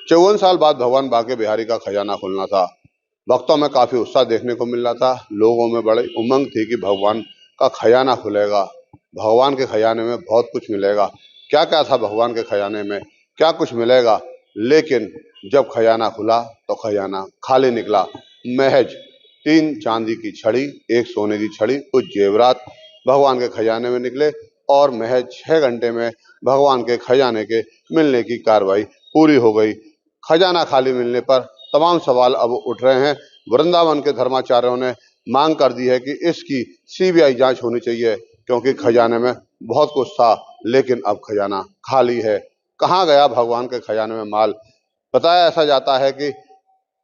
54 साल बाद भगवान बांके बिहारी का खजाना खुलना था। भक्तों में काफी उत्साह देखने को मिल रहा था। लोगों में बड़ी उमंग थी कि भगवान का खजाना खुलेगा, भगवान के खजाने में बहुत कुछ मिलेगा। क्या क्या था भगवान के खजाने में, क्या कुछ मिलेगा। लेकिन जब खजाना खुला तो खजाना खाली निकला। महज 3 चांदी की छड़ी, 1 सोने की छड़ी, कुछ जेवरात भगवान के खजाने में निकले और महज 6 घंटे में भगवान के खजाने के मिलने की कार्रवाई पूरी हो गई। खजाना खाली मिलने पर तमाम सवाल अब उठ रहे हैं। वृंदावन के धर्माचार्यों ने मांग कर दी है कि इसकी सीबीआई जांच होनी चाहिए, क्योंकि खजाने में बहुत कुछ था लेकिन अब खजाना खाली है। कहाँ गया भगवान के खजाने में माल। बताया ऐसा जाता है कि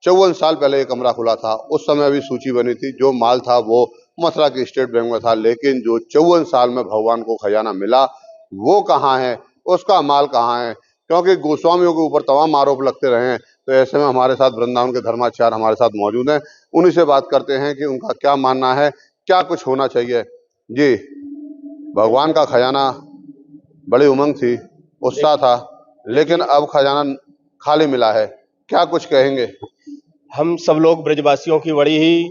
54 साल पहले ये कमरा खुला था, उस समय अभी सूची बनी थी, जो माल था वो मथुरा की स्टेट बैंक में था, लेकिन जो 54 साल में भगवान को खजाना मिला वो कहाँ है, उसका माल कहाँ है। क्योंकि गोस्वामियों के ऊपर तमाम आरोप लगते रहे हैं, तो ऐसे में हमारे साथ वृंदावन के धर्माचार्य हमारे साथ मौजूद हैं। उन्हीं से बात करते हैं कि उनका क्या मानना है, क्या कुछ होना चाहिए। जी, भगवान का खजाना, बड़ी उमंग थी, उत्साह था, लेकिन अब खजाना खाली मिला है, क्या कुछ कहेंगे। हम सब लोग ब्रजवासियों की बड़ी ही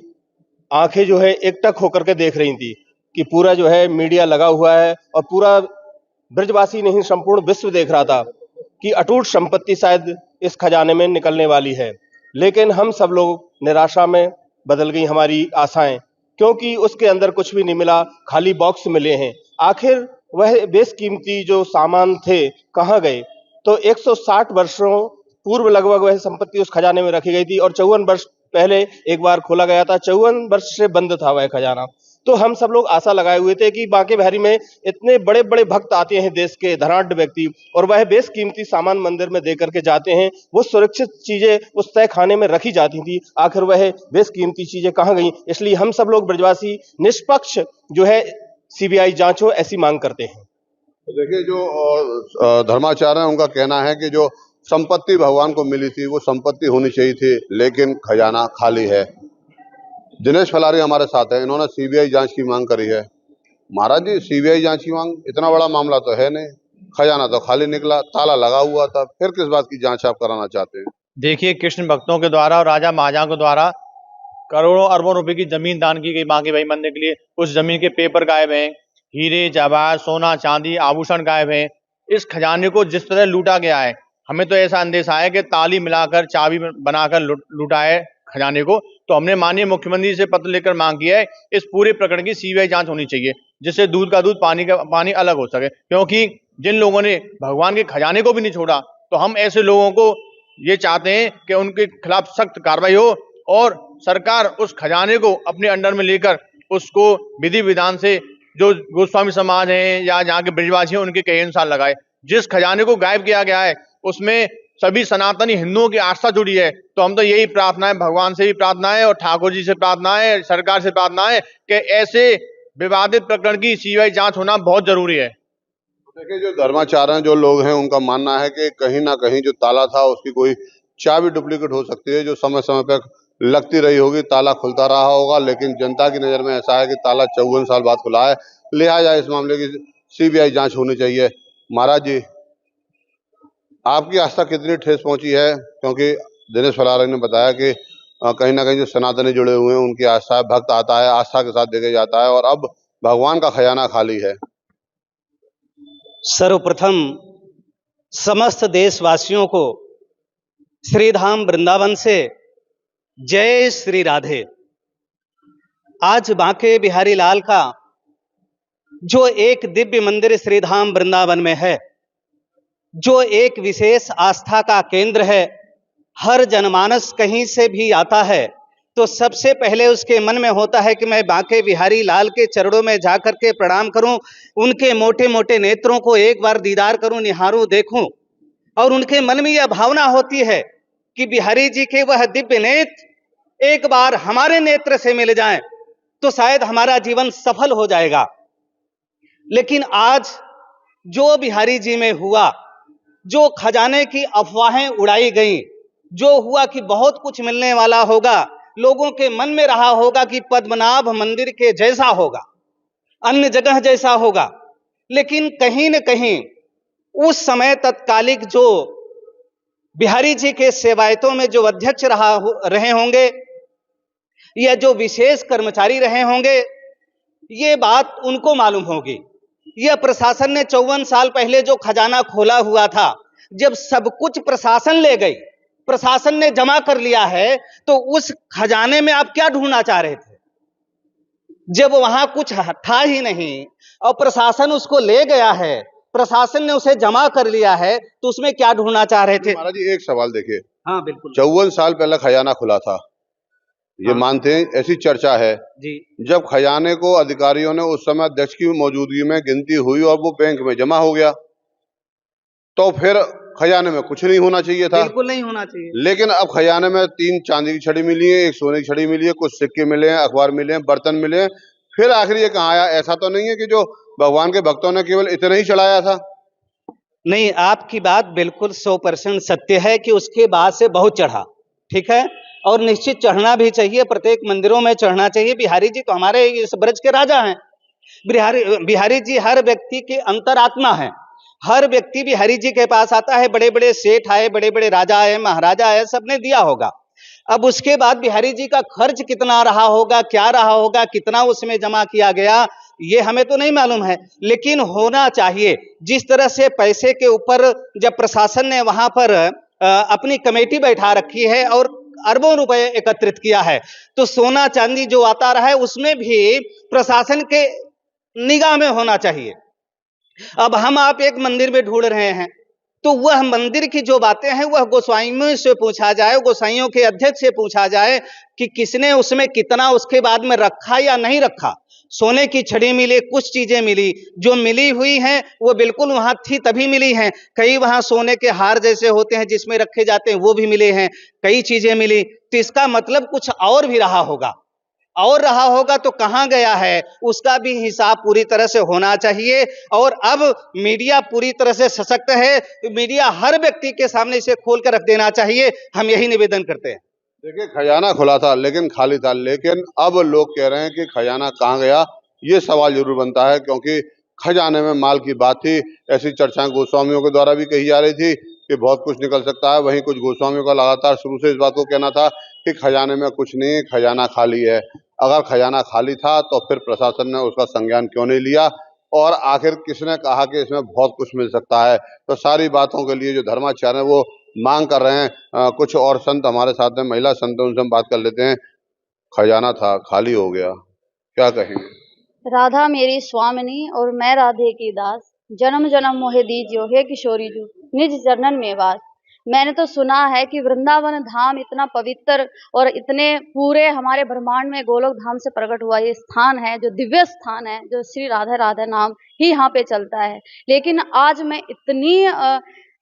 आंखें जो है एकटक होकर के देख रही थी कि पूरा जो है मीडिया लगा हुआ है और पूरा ब्रजवासी नहीं संपूर्ण विश्व देख रहा था कि अटूट संपत्ति शायद इस खजाने में निकलने वाली है। लेकिन हम सब लोग निराशा में बदल गई हमारी आशाएं, क्योंकि उसके अंदर कुछ भी नहीं मिला, खाली बॉक्स मिले हैं। आखिर वह बेशकीमती जो सामान थे कहाँ गए। तो 160 वर्षों पूर्व लगभग वह संपत्ति उस खजाने में रखी गई थी और 54 वर्ष पहले एक बार खोला गया था। 54 वर्ष से बंद था वह खजाना। तो हम सब लोग आशा लगाए हुए थे कि बांके बिहारी में इतने बड़े बड़े भक्त आते हैं, देश के धनाढ्य व्यक्ति, और वह बेशकीमती सामान मंदिर में दे करके जाते हैं। वो सुरक्षित चीजें उस तय खाने में रखी जाती थी, आखिर वह बेशकीमती चीजें कहाँ गई। इसलिए हम सब लोग ब्रजवासी निष्पक्ष जो है सीबीआई जांच हो ऐसी मांग करते हैं। तो देखिए, जो धर्माचार्य है उनका कहना है कि जो संपत्ति भगवान को मिली थी वो संपत्ति होनी चाहिए थी, लेकिन खजाना खाली है। दिनेश फलारी हमारे साथ है, इन्होंने सीबीआई जांच की मांग करी है। महाराज जी, सीबीआई जांच की मांग, इतना बड़ा मामला तो है नहीं, खजाना तो खाली निकला, ताला लगा हुआ था, फिर किस बात की जांच आप कराना चाहते हैं। देखिए, कृष्ण भक्तों के द्वारा और राजा महाराजाओं के द्वारा करोड़ों अरबों रुपए की जमीन दान की गई बांके बिहारी मंदिर के लिए। उस जमीन के पेपर गायब हैं, हीरे जवाहर सोना चांदी आभूषण गायब हैं। इस खजाने को जिस तरह लूटा गया है, हमें तो ऐसा अंदेशा है कि ताली मिलाकर चाबी बनाकर लूटा है खजाने को। तो हमने माननीय मुख्यमंत्री से पत्र लेकर मांग की है इस पूरे प्रकरण की सीबीआई जांच होनी चाहिए, जिससे दूध का दूध पानी अलग हो सके। क्योंकि जिन लोगों ने भगवान के खजाने को भी नहीं छोड़ा, तो हम ऐसे लोगों को ये चाहते हैं कि उनके खिलाफ सख्त कार्रवाई हो और सरकार उस खजाने को अपने अंडर में लेकर उसको विधि विधान से जो गोस्वामी समाज है या जहाँ के ब्रजवासी हैं उनके कहे अनुसार लगाए। जिस खजाने को गायब किया गया है उसमें सभी सनातनी हिंदुओं की आस्था जुड़ी है। तो हम तो यही प्रार्थना है, भगवान से भी प्रार्थना है और ठाकुर जी से प्रार्थना है, सरकार से प्रार्थना है कि ऐसे विवादित प्रकरण की सीबीआई जांच होना बहुत जरूरी है। देखिए, जो धर्माचार्य जो लोग हैं उनका मानना है कि कहीं ना कहीं जो ताला था उसकी कोई चाबी डुप्लीकेट हो सकती है, जो समय समय पर लगती रही होगी, ताला खुलता रहा होगा। लेकिन जनता की नजर में ऐसा है कि ताला 54 साल बाद खुला है, लिहाजा इस मामले की सीबीआई जांच होनी चाहिए। महाराज जी, आपकी आस्था कितनी ठेस पहुंची है, क्योंकि दिनेश फलारी ने बताया कि कहीं ना कहीं जो सनातनी जुड़े हुए हैं उनकी आस्था है, भक्त आता है आस्था के साथ देके जाता है, और अब भगवान का खजाना खाली है। सर्वप्रथम समस्त देशवासियों को श्रीधाम वृंदावन से जय श्री राधे। आज बांके बिहारी लाल का जो एक दिव्य मंदिर श्रीधाम वृंदावन में है, जो एक विशेष आस्था का केंद्र है, हर जनमानस कहीं से भी आता है तो सबसे पहले उसके मन में होता है कि मैं बांके बिहारी लाल के चरणों में जाकर के प्रणाम करूं, उनके मोटे मोटे नेत्रों को एक बार दीदार करूं, निहारूं, देखूं। और उनके मन में यह भावना होती है कि बिहारी जी के वह दिव्य नेत्र एक बार हमारे नेत्र से मिल जाएं तो शायद हमारा जीवन सफल हो जाएगा। लेकिन आज जो बिहारी जी में हुआ, जो खजाने की अफवाहें उड़ाई गई, जो हुआ कि बहुत कुछ मिलने वाला होगा, लोगों के मन में रहा होगा कि पद्मनाभ मंदिर के जैसा होगा, अन्य जगह जैसा होगा। लेकिन कहीं न कहीं उस समय तत्कालिक जो बिहारी जी के सेवायतों में जो अध्यक्ष रहे होंगे या जो विशेष कर्मचारी रहे होंगे, ये बात उनको मालूम होगी। यह प्रशासन ने 54 साल पहले जो खजाना खोला हुआ था, जब सब कुछ प्रशासन ले गई, प्रशासन ने जमा कर लिया है, तो उस खजाने में आप क्या ढूंढना चाह रहे थे? जब वहां कुछ था ही नहीं और प्रशासन उसको ले गया है, प्रशासन ने उसे जमा कर लिया है, तो उसमें क्या ढूंढना चाह रहे थे? महाराज जी एक सवाल देखिए, हाँ बिल्कुल 54 साल पहले खजाना खुला था, ये हाँ। मानते हैं, ऐसी चर्चा है। जी जब खजाने को अधिकारियों ने उस समय अध्यक्ष की मौजूदगी में गिनती हुई और वो बैंक में जमा हो गया, तो फिर खजाने में कुछ नहीं होना चाहिए था। बिल्कुल नहीं होना चाहिए। लेकिन अब खजाने में 3 चांदी की छड़ी मिली है, 1 सोने की छड़ी मिली है, कुछ सिक्के मिले हैं, अखबार मिले हैं, बर्तन मिले हैं, फिर आखिर ये कहाँ आया? ऐसा तो नहीं है कि जो भगवान के भक्तों ने केवल इतना ही चढ़ाया था। नहीं, आपकी बात बिल्कुल 100% सत्य है कि उसके बाद से बहुत चढ़ा, ठीक है, और निश्चित चढ़ना भी चाहिए, प्रत्येक मंदिरों में चढ़ना चाहिए। बिहारी जी तो हमारे इस ब्रज के राजा हैं। बिहारी जी हर व्यक्ति के अंतरात्मा हैं। हर व्यक्ति बिहारी जी के पास आता है, बड़े बड़े सेठ आए, बड़े बड़े राजा आए, महाराजा आए, सबने दिया होगा। अब उसके बाद बिहारी जी का खर्च कितना रहा होगा, क्या रहा होगा, कितना उसमें जमा किया गया, ये हमें तो नहीं मालूम है, लेकिन होना चाहिए। जिस तरह से पैसे के ऊपर जब प्रशासन ने वहां पर अपनी कमेटी बैठा रखी है और अरबों रुपए एकत्रित किया है, तो सोना चांदी जो आता रहा है उसमें भी प्रशासन के निगाह में होना चाहिए। अब हम आप एक मंदिर में ढूंढ रहे हैं, तो वह मंदिर की जो बातें हैं वह गोसाइयों से पूछा जाए, गोसाइयों के अध्यक्ष से पूछा जाए कि किसने उसमें कितना उसके बाद में रखा या नहीं रखा। सोने की छड़ी मिली, कुछ चीजें मिली, जो मिली हुई हैं वो बिल्कुल वहां थी तभी मिली हैं। कई वहां सोने के हार जैसे होते हैं जिसमें रखे जाते हैं, वो भी मिले हैं, कई चीजें मिली, तो इसका मतलब कुछ और भी रहा होगा, और रहा होगा तो कहां गया है, उसका भी हिसाब पूरी तरह से होना चाहिए। और अब मीडिया पूरी तरह से सशक्त है, मीडिया हर व्यक्ति के सामने इसे खोल कर रख देना चाहिए, हम यही निवेदन करते हैं। देखिए खजाना खुला था लेकिन खाली था, लेकिन अब लोग कह रहे हैं कि खजाना कहाँ गया, ये सवाल जरूर बनता है, क्योंकि खजाने में माल की बात थी। ऐसी चर्चाएं गोस्वामियों के द्वारा भी कही जा रही थी कि बहुत कुछ निकल सकता है। वहीं कुछ गोस्वामियों का लगातार शुरू से इस बात को कहना था कि खजाने में कुछ नहीं, खजाना खाली है। अगर खजाना खाली था तो फिर प्रशासन ने उसका संज्ञान क्यों नहीं लिया, और आखिर किसने कहा कि इसमें बहुत कुछ मिल सकता है? तो सारी बातों के लिए जो धर्माचार्य है वो मांग कर रहे हैं। कुछ और संत हमारे साथ में, महिला संत, उनसे हम बात कर लेते हैं। खजाना था, खाली हो गया, क्या कहेंगे? राधा मेरी स्वामिनी और मैं राधे की दास, जन्म जन्म मोहे दीजियो हे किशोरी जू, निज चरणन में वास। मैंने तो सुना है कि वृंदावन धाम इतना पवित्र और इतने पूरे हमारे ब्रह्मांड में गोलोक धाम से प्रकट हुआ ये स्थान है, जो दिव्य स्थान है, जो श्री राधा राधा नाम ही यहाँ पे चलता है। लेकिन आज मैं इतनी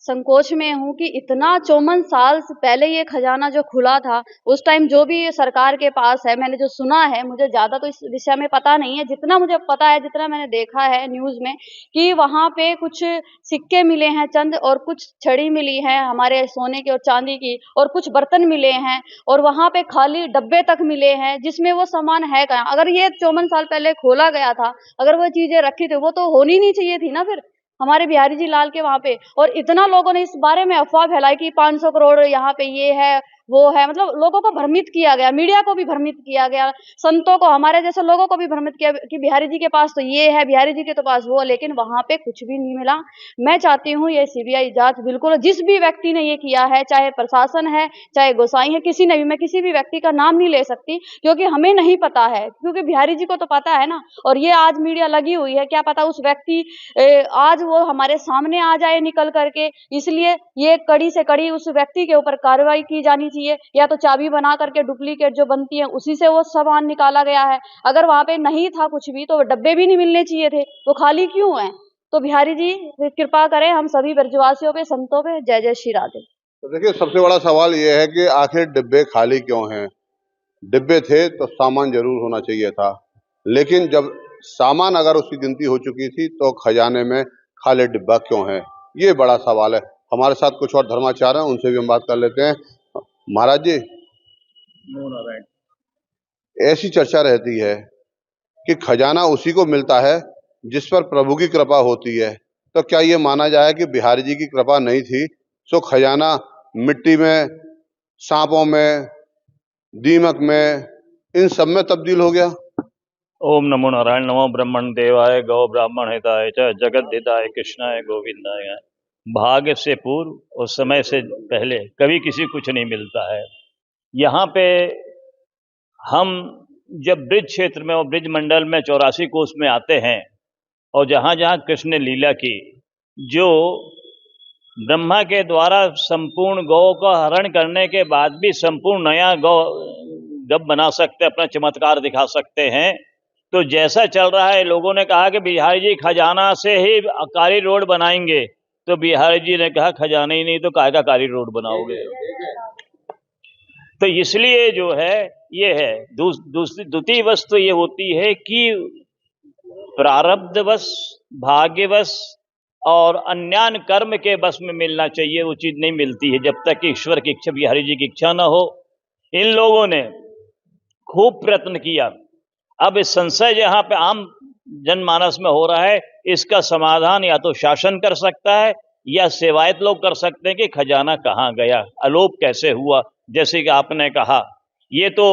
संकोच में हूँ कि इतना 54 साल से पहले ये खजाना जो खुला था, उस टाइम जो भी सरकार के पास है, मैंने जो सुना है, मुझे ज़्यादा तो इस विषय में पता नहीं है, जितना मुझे पता है, जितना मैंने देखा है न्यूज़ में, कि वहाँ पे कुछ सिक्के मिले हैं चंद, और कुछ छड़ी मिली है हमारे सोने की और चांदी की, और कुछ बर्तन मिले हैं, और वहाँ पे खाली डब्बे तक मिले हैं जिसमें वो सामान है कहाँ। अगर ये 54 साल पहले खोला गया था, अगर वो चीज़ें रखी थी, वो तो होनी नहीं चाहिए थी ना फिर हमारे बिहारी जी लाल के वहाँ पे। और इतना लोगों ने इस बारे में अफवाह फैलाई कि 500 करोड़ यहाँ पे ये है वो है, मतलब लोगों को भ्रमित किया गया, मीडिया को भी भ्रमित किया गया, संतों को, हमारे जैसे लोगों को भी भ्रमित किया कि बिहारी जी के पास तो ये है, बिहारी जी के तो पास वो, लेकिन वहाँ पे कुछ भी नहीं मिला। मैं चाहती हूँ ये सीबीआई जांच बिल्कुल, जिस भी व्यक्ति ने ये किया है, चाहे प्रशासन है, चाहे गोसाई है, किसी ने भी, मैं किसी भी व्यक्ति का नाम नहीं ले सकती क्योंकि हमें नहीं पता है, क्योंकि बिहारी जी को तो पता है ना। और ये आज मीडिया लगी हुई है, क्या पता उस व्यक्ति आज वो हमारे सामने आ जाए निकल करके, इसलिए ये कड़ी से कड़ी उस व्यक्ति के ऊपर कार्रवाई की जानी चाहिए। या तो चाबी बना करके डुप्लीकेट जो बनती है उसी से वो सामान निकाला गया है। अगर वहां पे नहीं था कुछ भी तो डब्बे भी नहीं मिलने चाहिए थे, वो खाली क्यों हैं? तो बिहारी जी कृपा करें हम सभी ब्रजवासियों पे, संतों पे। जय जय श्री राधे। तो देखिए सबसे बड़ा सवाल ये है कि आखिर डिब्बे खाली क्यों हैं? डिब्बे थे तो सामान जरूर होना चाहिए था, लेकिन जब सामान अगर उसकी गिनती हो चुकी थी तो खजाने में खाली डिब्बा क्यों है? ये बड़ा सवाल है। हमारे साथ कुछ और धर्माचार्य हैं, उनसे भी हम बात कर लेते हैं। महाराज जी, ऐसी चर्चा रहती है कि खजाना उसी को मिलता है जिस पर प्रभु की कृपा होती है, तो क्या ये माना जाए कि बिहारी जी की कृपा नहीं थी, सो खजाना मिट्टी में, सांपों में, दीमक में, इन सब में तब्दील हो गया। ओम नमो नारायण, नमो ब्रह्मण देवाय, गौ ब्राह्मण हिताय च, जगत हिताय कृष्णाय गोविंदाय। भाग्य से पूर्व और समय से पहले कभी किसी कुछ नहीं मिलता है। यहाँ पे हम जब ब्रिज क्षेत्र में और ब्रिज मंडल में 84 कोस में आते हैं और जहाँ जहाँ कृष्ण ने लीला की, जो ब्रह्मा के द्वारा संपूर्ण गौ का हरण करने के बाद भी संपूर्ण नया गौ गब बना सकते, अपना चमत्कार दिखा सकते हैं। तो जैसा चल रहा है, लोगों ने कहा कि बिहारी जी खजाना से ही कारी रोड बनाएंगे, तो बिहारी जी ने कहा खजाना ही नहीं तो काहे का कारी रोड बनाओगे। तो इसलिए जो है ये है। द्वितीय वस्तु ये होती है कि प्रारब्धवश, भाग्यवश और अन्यान कर्म के बस में मिलना चाहिए, वो चीज नहीं मिलती है जब तक कि ईश्वर की इच्छा, बिहारी जी की इच्छा न हो। इन लोगों ने खूब प्रयत्न किया। अब इस संशय जहां पे आम जनमानस में हो रहा है, इसका समाधान या तो शासन कर सकता है या सेवायत लोग कर सकते हैं कि खजाना कहाँ गया, अलोप कैसे हुआ। जैसे कि आपने कहा, ये तो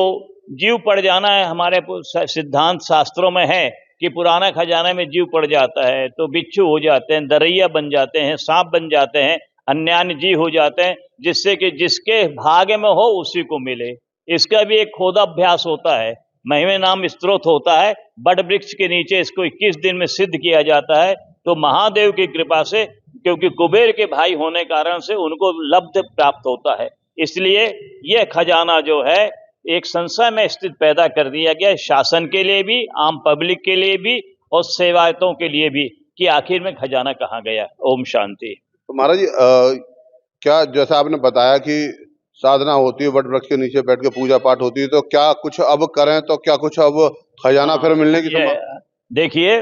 जीव पड़ जाना है, हमारे सिद्धांत शास्त्रों में है कि पुराना खजाना में जीव पड़ जाता है तो बिच्छू हो जाते हैं, दरैया बन जाते हैं, सांप बन जाते हैं, अन्यान्य जीव हो जाते हैं, जिससे कि जिसके भाग्य में हो उसी को मिले। इसका भी एक खोदाभ्यास होता है, महिमे नाम स्त्रोत होता है। बड़ वृक्ष के नीचे इसको 21 दिन में सिद्ध किया जाता है। तो महादेव की कृपा से, क्योंकि कुबेर के भाई होने कारण से उनको लब्ध प्राप्त होता है, इसलिए यह खजाना जो है एक संशय में स्थित पैदा कर दिया गया, शासन के लिए भी, आम पब्लिक के लिए भी और सेवायतों के लिए भी, कि आखिर में खजाना कहाँ गया। ओम शांति। तो महाराज जी, क्या जैसा आपने बताया कि साधना होती है, वट वृक्ष के नीचे बैठ के पूजा पाठ होती है, तो क्या कुछ अब करें, तो क्या कुछ अब खजाना फिर मिलने की संभावना? देखिए,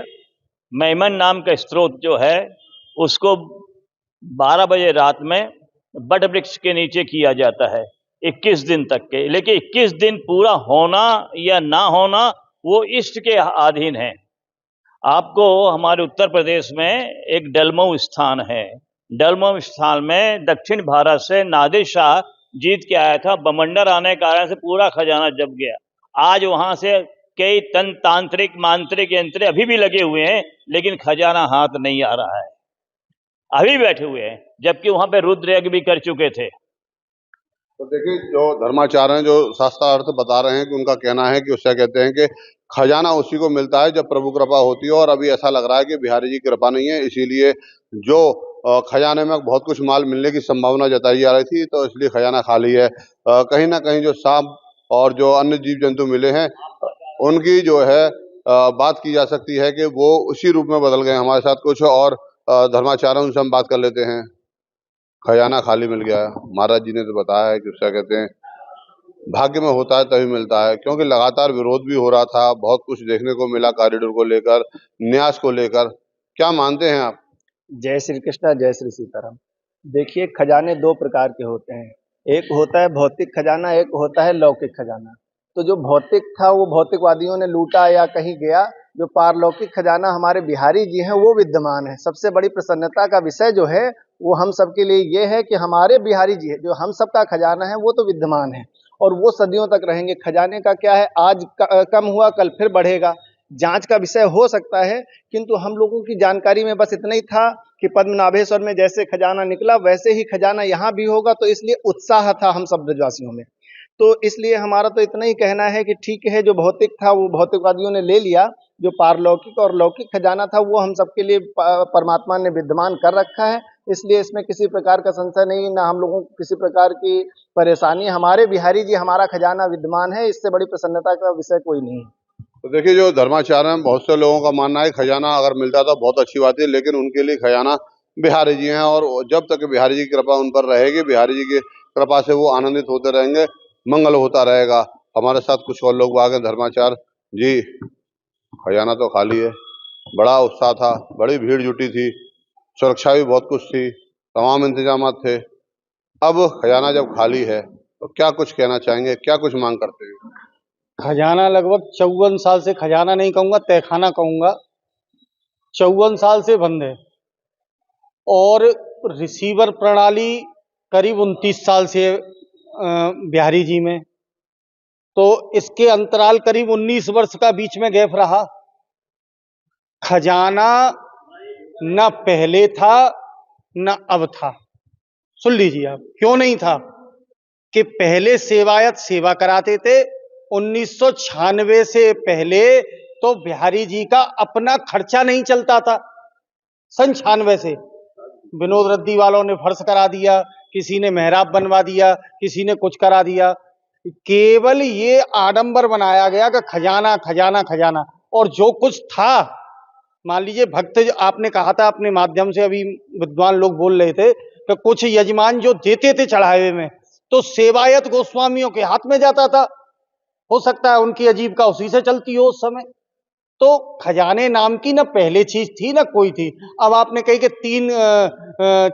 मैमन नाम का स्त्रोत जो है उसको 12 बजे रात में बट वृक्ष के नीचे किया जाता है 21 दिन तक के। लेकिन 21 दिन पूरा होना या ना होना वो इष्ट के अधीन है। आपको हमारे उत्तर प्रदेश में एक डलमऊ स्थान है, डलमऊ स्थान में दक्षिण भारत से नादिर शाह जीत के आया था, बमंडर आने के कारण से पूरा खजाना जब गया। आज वहां से कई तांत्रिक मांत्रिक यंत्र अभी भी लगे हुए हैं, लेकिन खजाना हाथ नहीं आ रहा है, अभी बैठे हुए हैं, जबकि वहां पे रुद्र यज्ञ भी कर चुके थे। तो देखिए, जो धर्माचार्य हैं, जो शास्त्रार्थ बता रहे हैं कि उनका कहना है कि उससे कहते हैं कि खजाना उसी को मिलता है जब प्रभु कृपा होती है, और अभी ऐसा लग रहा है कि बिहारी जी की कृपा नहीं है, इसीलिए जो खजाने में बहुत कुछ माल मिलने की संभावना जताई जा रही थी, तो इसलिए खजाना खाली है। कहीं ना कहीं जो सांप और जो अन्य जीव जंतु मिले हैं, उनकी जो है बात की जा सकती है कि वो उसी रूप में बदल गए हमारे साथ कुछ, और धर्माचार्य उनसे हम बात कर लेते हैं। खजाना खाली मिल गया है, महाराज जी ने तो बताया है कि उसका कहते हैं भाग्य में होता है तभी मिलता है, क्योंकि लगातार विरोध भी हो रहा था, बहुत कुछ देखने को मिला कॉरिडोर को लेकर, न्यास को लेकर। क्या मानते हैं आप? जय श्री कृष्णा, जय श्री सीताराम। देखिए, खजाने दो प्रकार के होते हैं, एक होता है भौतिक खजाना, एक होता है लौकिक खजाना। तो जो भौतिक था वो भौतिकवादियों ने लूटा या कहीं गया, जो पारलौकिक खजाना हमारे बिहारी जी हैं वो विद्यमान है। सबसे बड़ी प्रसन्नता का विषय जो है वो हम सबके लिए ये है कि हमारे बिहारी जी है, जो हम सबका खजाना है, वो तो विद्यमान है और वो सदियों तक रहेंगे। खजाने का क्या है, आज कम हुआ कल फिर बढ़ेगा, जांच का विषय हो सकता है, किंतु हम लोगों की जानकारी में बस इतना ही था कि पद्मनाभेश्वर में जैसे खजाना निकला वैसे ही खजाना यहाँ भी होगा, तो इसलिए उत्साह था हम सब ब्रजवासियों में। तो इसलिए हमारा तो इतना ही कहना है कि ठीक है, जो भौतिक था वो भौतिकवादियों ने ले लिया, जो पारलौकिक और लौकिक खजाना था वो हम सबके लिए परमात्मा ने विद्यमान कर रखा है, इसलिए इसमें किसी प्रकार का संशय नहीं, ना हम लोगों को किसी प्रकार की परेशानी। हमारे बिहारी जी हमारा खजाना विद्यमान है, इससे बड़ी प्रसन्नता का विषय कोई नहीं है। तो देखिए, जो धर्माचार्य हैं, बहुत से लोगों का मानना है खजाना अगर मिलता तो बहुत अच्छी बात है, लेकिन उनके लिए खजाना बिहारी जी हैं, और जब तक बिहारी जी की कृपा उन पर रहेगी, बिहारी जी की कृपा से वो आनंदित होते रहेंगे, मंगल होता रहेगा। हमारे साथ कुछ और लोग आ गए। धर्माचार्य जी, खजाना तो खाली है, बड़ा उत्साह था, बड़ी भीड़ जुटी थी, सुरक्षा भी बहुत कुछ थी, तमाम इंतजाम थे। अब खजाना जब खाली है तो क्या कुछ कहना चाहेंगे, क्या कुछ मांग करते हैं? खजाना लगभग 54 साल से, खजाना नहीं कहूँगा, तहखाना कहूँगा, 54 साल से बंद है और रिसीवर प्रणाली करीब 29 साल से बिहारी जी में, तो इसके अंतराल करीब 19 वर्ष का बीच में गैप रहा। खजाना न पहले था न अब था। सुन लीजिए आप, क्यों नहीं था कि पहले सेवायत सेवा कराते थे। 1996 से पहले तो बिहारी जी का अपना खर्चा नहीं चलता था। 96 से विनोद रद्दी वालों ने फर्श करा दिया, किसी ने मेहराब बनवा दिया, किसी ने कुछ करा दिया। केवल ये आडंबर बनाया गया कि खजाना खजाना खजाना, और जो कुछ था, मान लीजिए भक्त, आपने कहा था अपने माध्यम से, अभी विद्वान लोग बोल रहे थे कि कुछ यजमान जो देते थे चढ़ावे में, तो सेवायत गोस्वामियों के हाथ में जाता था। हो सकता है उनकी आजीविका उसी से चलती हो उस समय। तो खजाने नाम की न पहले चीज थी न कोई थी। अब आपने कही कि 3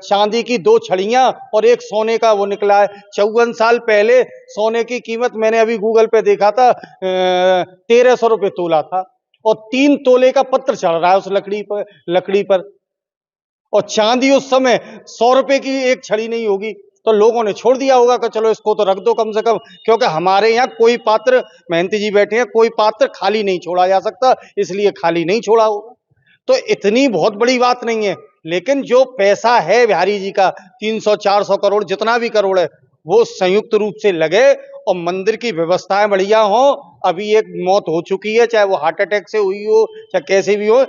चांदी की 2 छड़ियां और 1 सोने का वो निकला है। 54 साल पहले सोने की कीमत मैंने अभी गूगल पे देखा था 1300 रुपये तोला था, और 3 तोले का पत्र चढ़ रहा है उस लकड़ी पर। और चांदी उस समय 100 रुपए की एक छड़ी नहीं होगी, तो लोगों ने छोड़ दिया होगा कि चलो इसको तो रख दो कम से कम, क्योंकि हमारे यहाँ कोई पात्र, महंती जी बैठे हैं, कोई पात्र खाली नहीं छोड़ा जा सकता, इसलिए खाली नहीं छोड़ा होगा। तो इतनी बहुत बड़ी बात नहीं है। लेकिन जो पैसा है बिहारी जी का 300-400 करोड़, जितना भी करोड़ है, वो संयुक्त रूप से लगे और मंदिर की व्यवस्थाएं बढ़िया हो। अभी एक मौत हो चुकी है, चाहे वो हार्ट अटैक से हुई हो चाहे कैसे भी हो।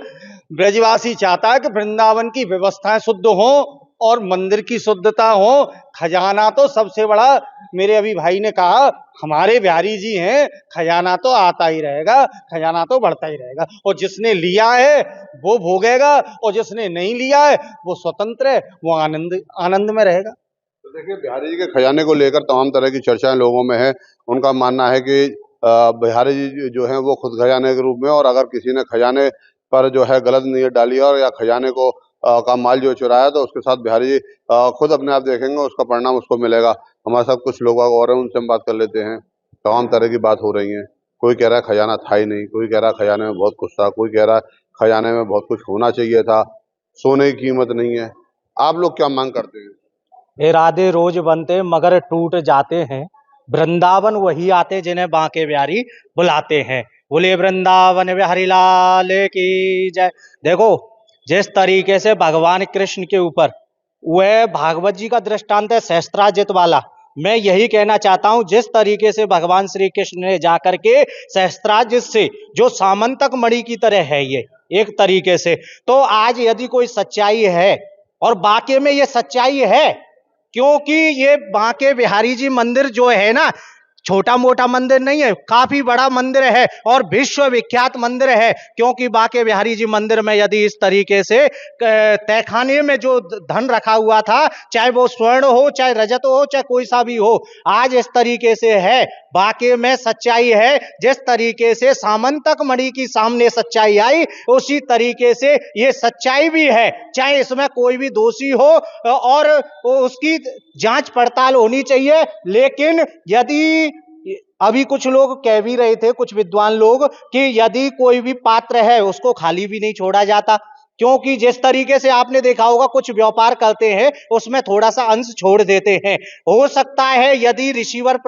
ब्रजवासी चाहता है कि वृंदावन की व्यवस्थाएं शुद्ध हो और मंदिर की शुद्धता हो। खजाना तो सबसे बड़ा, मेरे अभी भाई ने कहा, हमारे बिहारी जी हैं, खजाना तो आता ही रहेगा, खजाना तो बढ़ता ही रहेगा, और जिसने लिया है वो भोगेगा, और जिसने नहीं लिया है वो स्वतंत्र है, वो आनंद में रहेगा। तो देखिए, बिहारी जी के खजाने को लेकर तमाम तरह की चर्चाएं लोगों में है। उनका मानना है कि बिहारी जी जो हैं वो खुद खजाने के रूप में, और अगर किसी ने खजाने पर जो है गलत नीयत डाली है और या खजाने को का माल जो चुराया, तो उसके साथ बिहारी जी खुद अपने आप देखेंगे, उसका परिणाम उसको मिलेगा। हमारे साथ कुछ लोग और हैं, उनसे हम बात कर लेते हैं। तमाम तरह की बात हो रही है। कोई कह रहा है खजाना था ही नहीं, कोई कह रहा है खजाने में बहुत कुछ था, कोई कह रहा है खजाने में बहुत कुछ होना चाहिए था, सोने की कीमत नहीं है। आप लोग क्या मांग करते हैं? इरादे रोज बनते मगर टूट जाते हैं। वृंदावन वही आते जिन्हें बांके बिहारी बुलाते हैं। बोले वृंदावन बिहारी लाल की जय। देखो, जिस तरीके से भगवान कृष्ण के ऊपर वह भागवत जी का दृष्टांत है सहस्त्राजित वाला, मैं यही कहना चाहता हूं, जिस तरीके से भगवान श्री कृष्ण ने जाकर के सहस्त्राजित से, जो सामंतक मणि की तरह है ये एक तरीके से, तो आज यदि कोई सच्चाई है, और बाके में ये सच्चाई है, क्योंकि ये बांके बिहारी जी मंदिर जो है ना, छोटा मोटा मंदिर नहीं है, काफी बड़ा मंदिर है और विश्व विख्यात मंदिर है। क्योंकि बांके बिहारी जी मंदिर में यदि इस तरीके से तहखाने में जो धन रखा हुआ था, चाहे वो स्वर्ण हो, चाहे रजत हो, चाहे कोई सा भी हो, आज इस तरीके से है। बांके में सच्चाई है, जिस तरीके से सामंतक मणि की सामने सच्चाई आई, उसी तरीके से ये सच्चाई भी है। चाहे इसमें कोई भी दोषी हो और उसकी जांच पड़ताल होनी चाहिए, लेकिन यदि अभी कुछ लोग कह भी रहे थे, कुछ विद्वान लोग, कि यदि कोई भी पात्र है उसको खाली भी नहीं छोड़ा जाता, क्योंकि जिस तरीके से आपने देखा होगा कुछ व्यापार करते हैं उसमें थोड़ा सा अंश छोड़ देते हैं। हो सकता है यदि रिसीवर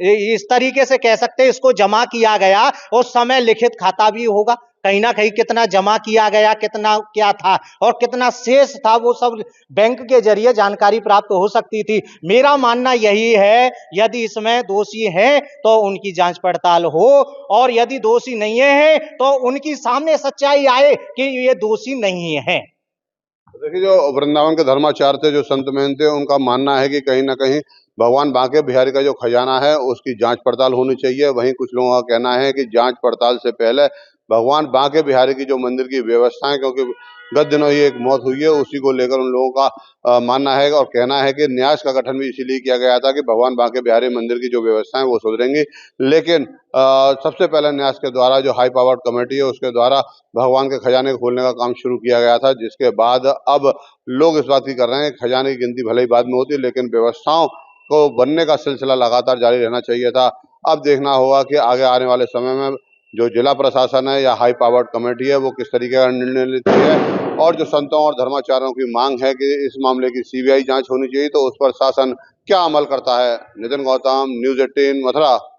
इस तरीके से कह सकते हैं इसको जमा किया गया, उस समय लिखित खाता भी होगा, कहीं ना कहीं कितना जमा किया गया, कितना क्या था और कितना शेष था, वो सब बैंक के जरिए जानकारी प्राप्त हो सकती थी। मेरा मानना यही है, यदि इसमें दोषी हैं तो उनकी जांच पड़ताल हो, और यदि दोषी नहीं है तो उनकी सामने सच्चाई आए कि ये दोषी नहीं है। देखिए, जो वृंदावन के धर्माचार्य थे, जो संत महंत थे, उनका मानना है कि कहीं ना कहीं भगवान बांके बिहारी का जो खजाना है उसकी जांच पड़ताल होनी चाहिए। वहीं कुछ लोगों का कहना है कि जांच पड़ताल से पहले भगवान बांके बिहारी की जो मंदिर की व्यवस्था है, क्योंकि गत दिनों ही एक मौत हुई है, उसी को लेकर उन लोगों का मानना है और कहना है कि न्यास का गठन भी इसीलिए किया गया था कि भगवान बांके बिहारी मंदिर की जो व्यवस्था है वो सुधरेंगी। लेकिन सबसे पहले न्यास के द्वारा जो हाई पावर्ड कमेटी है उसके द्वारा भगवान के खजाने को खोलने का काम शुरू किया गया था, जिसके बाद अब लोग इस बात की कर रहे हैं खजाने की गिनती भले ही बाद में होती है, लेकिन व्यवस्थाओं को बनने का सिलसिला लगातार जारी रहना चाहिए था। अब देखना होगा कि आगे आने वाले समय में जो जिला प्रशासन है या हाई पावर्ड कमेटी है वो किस तरीके का निर्णय लेती है, और जो संतों और धर्माचार्यों की मांग है कि इस मामले की सीबीआई जांच होनी चाहिए, तो उस पर शासन क्या अमल करता है। नितिन गौतम, न्यूज़ 18 मथुरा।